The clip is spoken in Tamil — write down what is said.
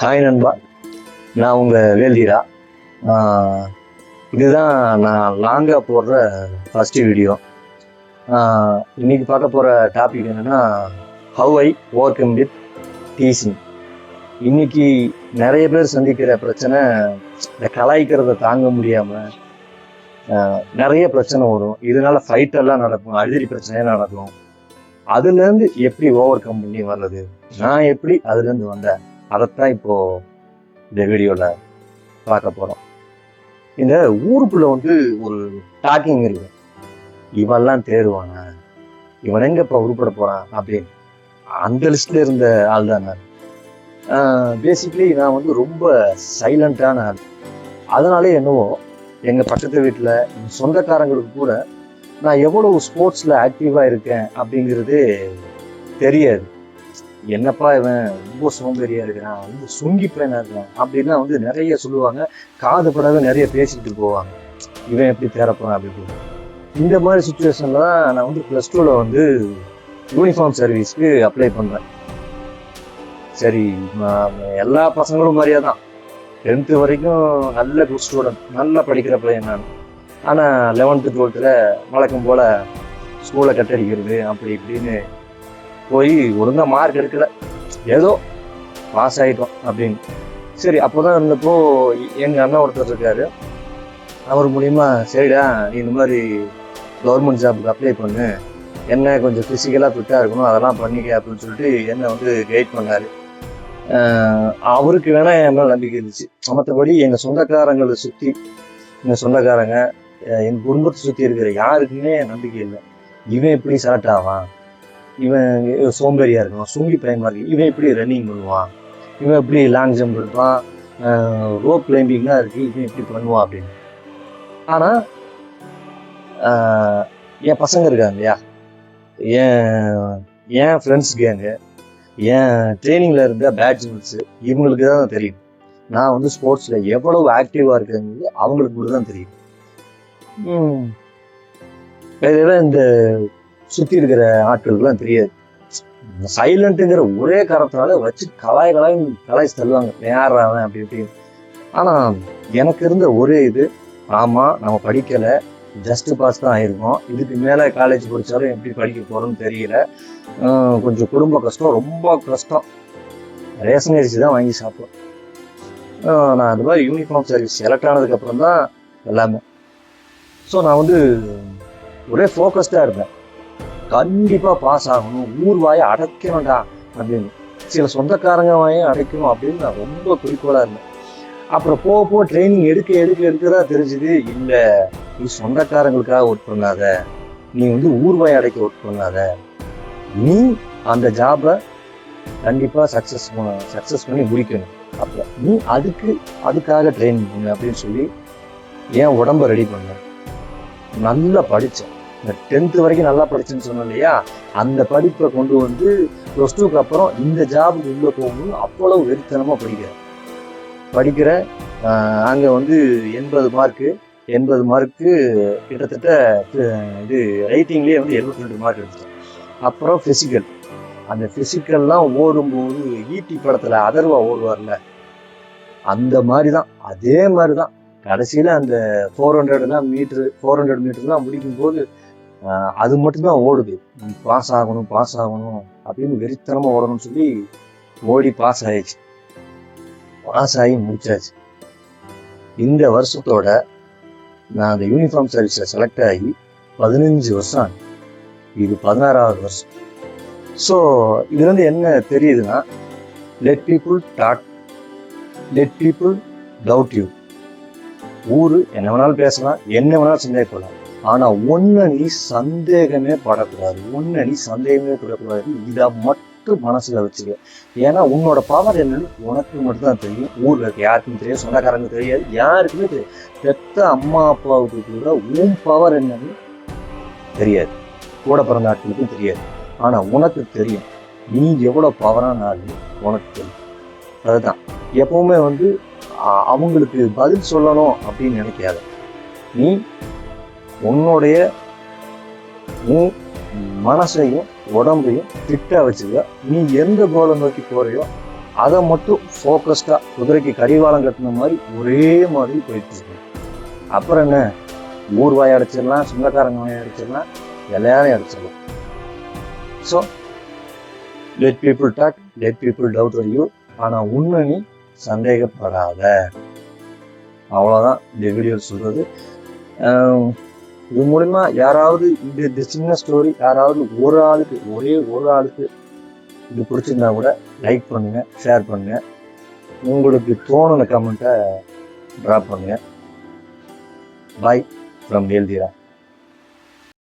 ஹாய் நண்பா, நான் உங்கள் வேல்தீரா. இதுதான் நான் லாங்காக போடுற ஃபஸ்ட்டு வீடியோ. இன்னைக்கு பார்க்க போகிற டாபிக் என்னென்னா, how I overcome with teasing. இன்னைக்கு நிறைய பேர் சந்திக்கிற பிரச்சனை, இந்த கலாய்க்கிறத தாங்க முடியாமல் நிறைய பிரச்சனை வரும். இதனால ஃபைட்டெல்லாம் நடக்கும், அழுதறி பிரச்சனையாக நடக்கும். அதுலேருந்து எப்படி ஓவர் கம் பண்ணி வர்றது, நான் எப்படி அதுலேருந்து வந்தேன், அதைத்தான் இப்போ இந்த வீடியோவில் பார்க்க போகிறோம். இந்த ஊருக்குள்ள ஒரு டாக்கிங் இருக்கு, இவெல்லாம் தேடுவானா, இவன் எங்க இப்போ உருப்பட போறான் அப்படின்னு. அந்த லிஸ்ட்ல இருந்த ஆள் தான் நான். பேசிக்கலி நான் ரொம்ப சைலண்டான ஆள். அதனாலே என்னவோ எங்க பக்கத்து வீட்டில் சொந்தக்காரங்களுக்கு கூட நான் எவ்வளவு ஸ்போர்ட்ஸ்ல ஆக்டிவா இருக்கேன் அப்படிங்கிறது தெரியாது. என்னப்பா இவன் ரொம்ப சோம்பேறியா இருக்கிறான், ரொம்ப சுங்கி பையனா இருக்கிறான் அப்படின்னா நிறைய சொல்லுவாங்க. காது படவே நிறைய பேசிட்டு போவாங்க, இவன் எப்படி தேரப்போறான் அப்படின்னு. இந்த மாதிரி சுச்சுவேஷன்ல தான் நான் +2 யூனிஃபார்ம் சர்வீஸ்க்கு அப்ளை பண்றேன். சரி, எல்லா பசங்களும் மாதிரியா தான் 10th வரைக்கும் நல்ல குட் ஸ்டூடெண்ட், நல்லா படிக்கிற பையன் நான். ஆனால் 11th 12th வழக்கம் போல ஸ்கூலை கட்டடிக்கிறது அப்படி இப்படின்னு போய் ஒழுங்கா மார்க் எடுக்கல, ஏதோ பாஸ் ஆகிட்டோம் அப்படின்னு. சரி, அப்போதான் இருந்தப்போ எங்கள் அண்ணன் ஒருத்தர் இருக்காரு. அவர் மூலியமா, சரிடா நீ இந்த மாதிரி கவர்மெண்ட் ஜாபுக்கு அப்ளை பண்ணு, என்ன கொஞ்சம் ஃபிசிக்கலாக ஃபிட்டாக இருக்கணும், அதெல்லாம் பண்ணிக்க அப்படின்னு சொல்லிட்டு என்னை கைட் பண்ணார். அவருக்கு வேணா என் மேலே நம்பிக்கை இருந்துச்சு. மற்றபடி எங்கள் சொந்தக்காரங்களை சுற்றி, எங்கள் சொந்தக்காரங்க, எங்கள் குடும்பத்தை சுற்றி இருக்கிற யாருக்குமே நம்பிக்கை இல்லை. இவன் எப்படி செலக்ட் ஆவான், இவன் சோம்பேறியா இருக்கான், சுங்கி பையன் மாதிரி, இவன் எப்படி ரன்னிங் பண்ணுவான், இவன் எப்படி லாங் ஜம்ப் எடுப்பான், ரோப் கிளைம்பிங்லாம் இருக்கு, இவன் எப்படி பண்ணுவான் அப்படின்னு. ஆனால் என் பசங்க இருக்காங்க இல்லையா, என் ஃப்ரெண்ட்ஸ் கேங்கு, என் ட்ரைனிங்ல இருந்த பேட்ச்மெண்ட்ஸு, இவங்களுக்கு தான் தெரியும் நான் ஸ்போர்ட்ஸ்ல எவ்வளவு ஆக்டிவா இருக்குங்கிறது அவங்களுக்கு கூட தான் தெரியும். இந்த சுத்தி இருக்கிற ஆட்களுக்குலாம் தெரியாது. சைலண்ட்டுங்கிற ஒரே காரணத்தினால வச்சு கலாய்ச்சி தள்ளுவாங்க, யாராவன் அப்படி இப்படின்னு. ஆனா எனக்கு இருந்த ஒரே இது, ஆமா நம்ம படிக்கல, ஜஸ்ட் பாஸ் தான் ஆயிருக்கோம், இதுக்கு மேல காலேஜ் படிச்சாலும் எப்படி படிக்க போறோம்னு தெரியல, கொஞ்சம் குடும்ப கஷ்டம், ரொம்ப கஷ்டம், ரேஷன் அரிசி தான் வாங்கி சாப்பிடுவேன். நான் அந்த மாதிரி யூனிஃபார்ம் சர்வீஸ் செலக்ட் ஆனதுக்கு அப்புறம் தான் எல்லாமே. ஸோ நான் ஒரே ஃபோக்கஸ்டாக இருந்தேன், கண்டிப்பாக பாஸ் ஆகணும், ஊர் வாயை அடைக்கணும்டா அப்படின்னு, சில சொந்தக்காரங்க வாயை அடைக்கணும் அப்படின்னு நான் ரொம்ப குறிக்கோளாக இருந்தேன். அப்புறம் போக ட்ரைனிங் எடுக்கதான் தெரிஞ்சுது, இல்லை நீ சொந்தக்காரங்களுக்காக ஒர்க் பண்ணாத, நீ ஊர் வாயை அடைக்க ஒர்க் பண்ணாத, நீ அந்த ஜாபை கண்டிப்பாக சக்ஸஸ் பண்ணி முடிக்கணும், அப்போ நீ அதுக்காக ட்ரைனிங் பண்ணு அப்படின்னு சொல்லி என் உடம்ப ரெடி பண்ணேன். நல்லா படித்தேன். இந்த 10th வரைக்கும் நல்லா படிச்சேன்னு சொன்னேன் இல்லையா, அந்த படிப்பை கொண்டு +2க்கு அப்புறம் இந்த ஜாபுக்கு உள்ள போகணும், அவ்வளவு வெறித்தனமாக படிக்கிறேன். அங்கே 80 மார்க்கு கிட்டத்தட்ட இது ரைட்டிங்லேயே 72 மார்க் எடுத்தேன். அப்புறம் ஃபிசிக்கல், அந்த ஃபிசிக்கல்லாம் ஓடும்போது ஈட்டி படத்தில் அதர்வா ஓடுவார்ல, அந்த மாதிரி தான், அதே மாதிரி தான் கடைசியில் அந்த 400 மீட்டர்லாம் முடிக்கும் போது அது மட்டும்தான் ஓடுது. பாஸ் ஆகணும் அப்படின்னு வெறித்தனமாக ஓடணும்னு சொல்லி ஓடி பாஸ் ஆகி முடிச்சாச்சு. இந்த வருஷத்தோட நான் அந்த யூனிஃபார்ம் சர்வீஸில் செலக்ட் ஆகி 15 வருஷம் ஆகுது. இது 16வது வருஷம். ஸோ இதுலேருந்து என்ன தெரியுதுன்னா, let people talk, let people doubt you. ஊரு என்ன வேணாலும் பேசலாம், என்ன வேணாலும் சந்தேகப்படலாம், ஆனா ஒன்னு நீ சந்தேகமே படக்கூடாது, இதை மட்டும் மனசுல வச்சுக்க. ஏன்னா உன்னோட பவர் என்னன்னு உனக்கு மட்டும் தான் தெரியும், ஊர்ல இருக்க யாருக்கும் தெரியாது, சொந்தக்காரங்க தெரியாது, யாருக்குமே தெரியாது. பெத்த அம்மா அப்பாவுக்கு கூட உன் பவர் என்னன்னு தெரியாது, கூட பிறந்த ஆட்களுக்கும் தெரியாது. ஆனா உனக்கு தெரியும், நீ எவ்வளவு பவரான ஆளு உனக்கு தெரியும். அதுதான் எப்பவுமே அவங்களுக்கு பதில் சொல்லணும் அப்படின்னு நினைக்காத. நீ உன்னுடைய மனசையும் உடம்பையும் ஃபிட்டா வச்சுக்க. நீ எந்த கோலை நோக்கி போறியோ அதை மட்டும் ஃபோக்கஸ்டாக குதிரைக்கு கடிவாளம் கட்டின மாதிரி ஒரே மாதிரி போயிட்டு இருக்கு. அப்புறம் என்ன, ஊர் வாய் அடைச்சிடலாம், சொந்தக்காரங்க வாய் அடைச்சிடலாம், எல்லாரையும் அடைச்சிடலாம். So let people talk, let people doubt you, ஆனால் உண்மை நீ சந்தேகப்படாத. அவ்வளோதான் இந்த வீடியோ சொல்கிறது. இது மூலிமா யாராவது இந்த சின்ன ஸ்டோரி யாராவது ஒரே ஒரு ஆளுக்கு இது பிடிச்சிருந்தா கூட லைக் பண்ணுங்கள், ஷேர் பண்ணுங்கள், உங்களுக்கு தோணுன கமெண்ட்டை ட்ராப் பண்ணுங்கள். Bye from வேல்தீரா.